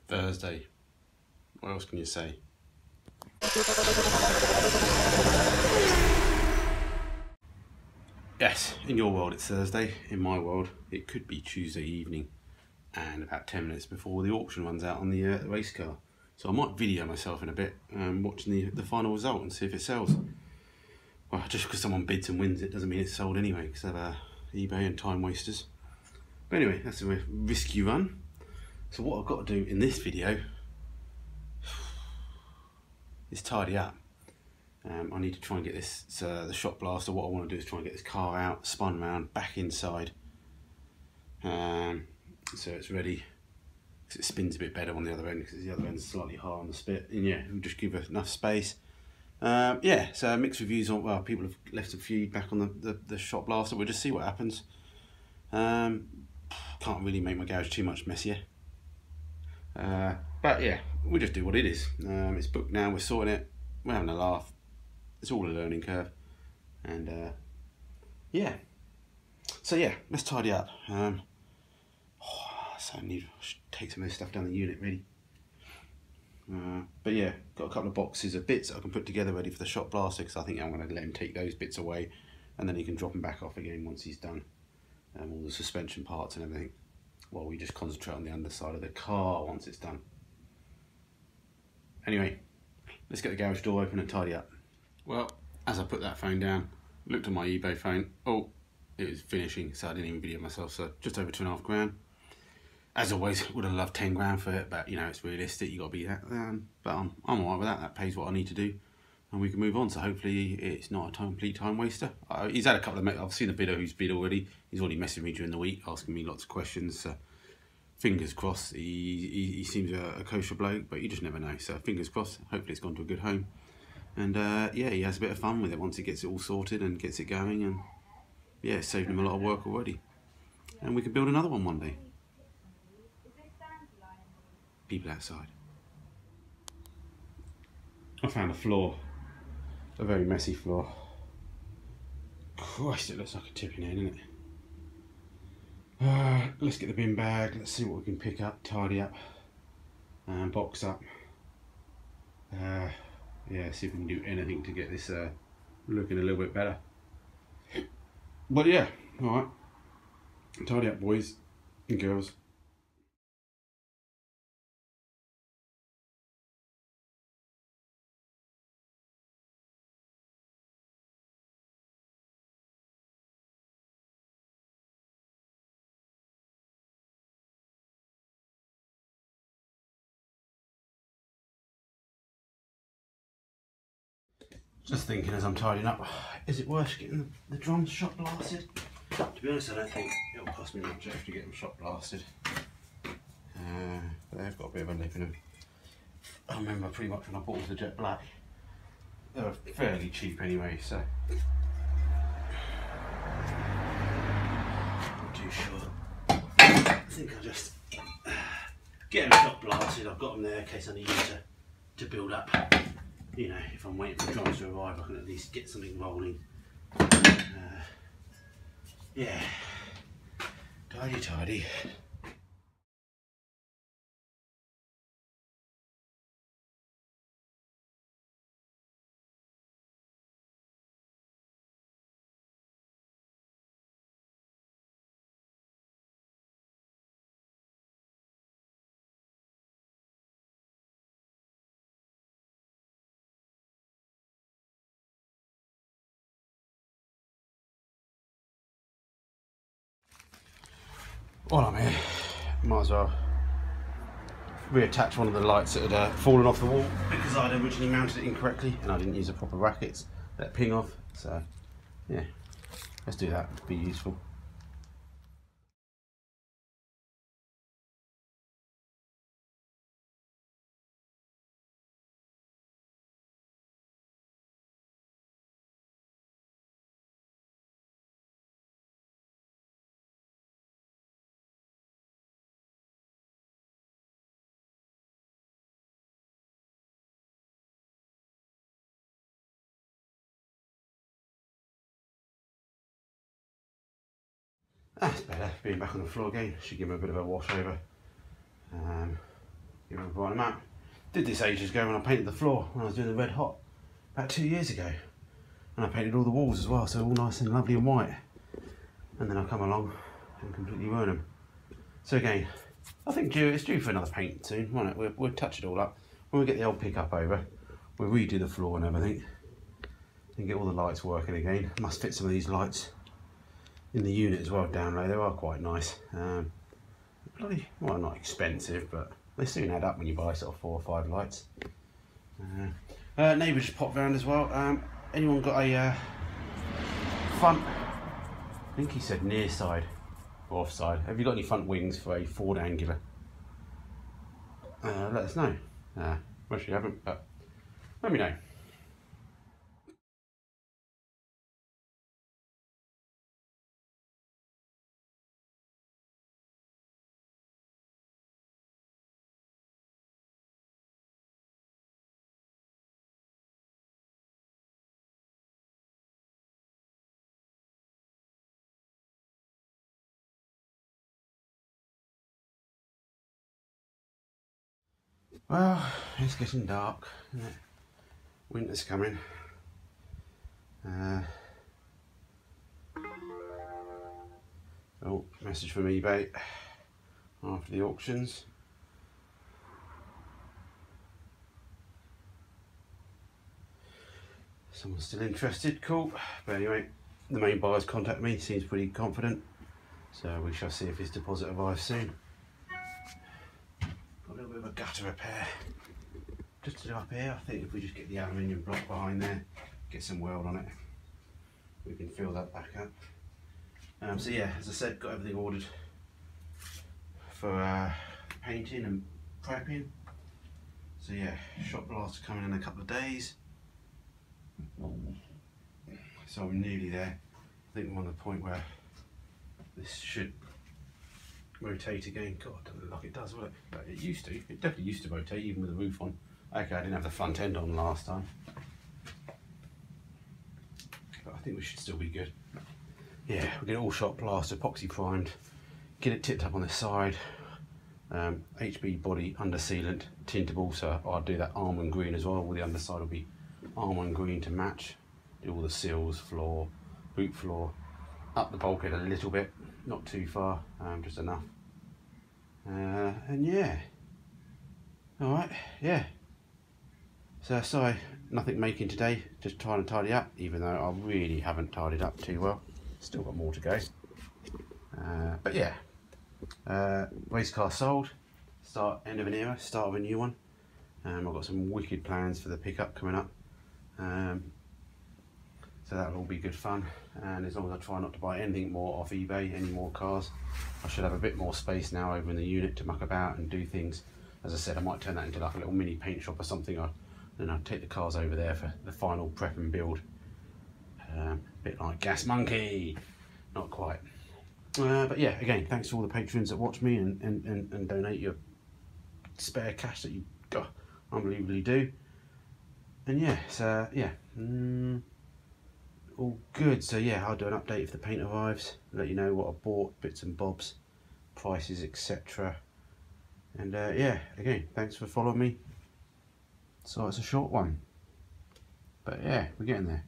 Thursday. What else can you say? Yes, in your world it's Thursday. In my world, it could be Tuesday evening and about 10 minutes before the auction runs out on the race car. So I might video myself in a bit watching the final result and see if it sells. Well, just because someone bids and wins it doesn't mean it's sold anyway, because of eBay and time wasters. But anyway, that's a risky run. So what I've got to do in this video is tidy up. I need to try and get this, the shot blaster. What I want to do is try and get this car out, spun around, back inside. So it's ready, because it spins a bit better on the other end, because the other end's slightly higher on the spit. And yeah, we'll just give it enough space. Yeah, so mixed reviews on, well, people have left some feedback on the shot blaster. We'll just see what happens. Can't really make my garage too much messier. But yeah, we'll just do what it is. It's booked now, we're sorting it, we're having a laugh. It's all a learning curve. And yeah. So yeah, let's tidy up. So I need to take some of this stuff down the unit really. But yeah, got a couple of boxes of bits that I can put together ready for the shot blaster, because I think I'm going to let him take those bits away and then he can drop them back off again once he's done. All the suspension parts and everything, while we just concentrate on the underside of the car once it's done. Anyway, let's get the garage door open and tidy up. Well, as I put that phone down, looked at my eBay phone. Oh, it was finishing, so I didn't even video myself. So just over £2.5 grand. As always, would have loved 10 grand for it, but you know, it's realistic. You got to be that. But I'm alright with that. That pays what I need to do, and we can move on. So hopefully, it's not a complete time waster. He's had a couple of. I've seen a bidder who's bid already. He's already messaged me during the week, asking me lots of questions. So fingers crossed. He seems a kosher bloke, but you just never know. So fingers crossed. Hopefully, it's gone to a good home. And yeah, he has a bit of fun with it once he gets it all sorted and gets it going. And yeah, it's saved him a lot of work already. And we can build another one day. People outside. I found a floor. A very messy floor. Christ, it looks like a tipping end, doesn't it? Let's get the bin bag. Let's see what we can pick up, tidy up, and box up. Yeah, see if we can do anything to get this looking a little bit better. But yeah, alright. Tidy up, boys and girls. Just thinking as I'm tidying up, is it worth getting the drums shot blasted? To be honest, I don't think it'll cost me much extra to get them shot blasted. But they've got a bit of a lip in them. I remember pretty much when I bought the jet black, they were fairly cheap anyway, so not too sure. I think I'll just get them shot blasted. I've got them there in case I need them to build up. You know, if I'm waiting for the drums to arrive, I can at least get something rolling. Yeah, tidy. While I'm here, might as well reattach one of the lights that had fallen off the wall, because I'd originally mounted it incorrectly and I didn't use the proper brackets that ping off. So yeah, let's do that, it'll be useful. That's better, being back on the floor again. Should give him a bit of a wash over. Give him I'll brighten them out. Did this ages ago when I painted the floor when I was doing the red hot about 2 years ago, and I painted all the walls as well, so all nice and lovely and white. And then I come along and completely ruin them. So again, I think it's due for another paint soon, won't it? We'll touch it all up when we get the old pickup over. We'll redo the floor and everything, and get all the lights working again. Must fit some of these lights in the unit as well down low. They are quite nice. Bloody, well, not expensive, but they soon add up when you buy sort of 4 or 5 lights. Neighbour just popped round as well. Anyone got a front, I think he said near side or off side, have you got any front wings for a Ford Angular? Let us know. Wish you haven't, but let me know. Well, it's getting dark, isn't it? Winter's coming. Oh, message from eBay after the auctions. Someone's still interested, cool. But anyway, the main buyer's contacted me, seems pretty confident. So we shall see if his deposit arrives soon. Got a little bit of a gutter repair just to do up here. I think if we just get the aluminium block behind there, get some weld on it, we can fill that back up. So yeah, as I said, got everything ordered for painting and prepping. So yeah, shot blaster coming in a couple of days. So I'm nearly there. I think I'm on the point where this should rotate again. God, doesn't look like it does, will it? But it used to. It definitely used to rotate, even with the roof on. Okay, I didn't have the front end on last time, but I think we should still be good. Yeah, we'll get it all shot plaster, epoxy primed, get it tipped up on the side. HB body under sealant, tintable, so I'll do that almond green as well. All the underside will be almond green to match. Do all the sills, floor, boot floor, up the bulkhead a little bit, not too far, just enough. And yeah, all right, yeah. So sorry, nothing making today, just trying to tidy up, even though I really haven't tidied up too well. Still got more to go. But yeah, race car sold, end of an era, start of a new one. I've got some wicked plans for the pickup coming up. So that'll all be good fun, and as long as I try not to buy anything more off eBay, any more cars, I should have a bit more space now over in the unit to muck about and do things. As I said, I might turn that into like a little mini paint shop or something, then I'll take the cars over there for the final prep and build. A bit like Gas Monkey, not quite. But yeah, again, thanks to all the patrons that watch me and donate your spare cash that you unbelievably do. And yeah, so yeah, all good. So yeah, I'll do an update if the paint arrives, let you know what I bought, bits and bobs, prices, etc. And yeah, again, thanks for following me. So it's a short one, but yeah, we're getting there.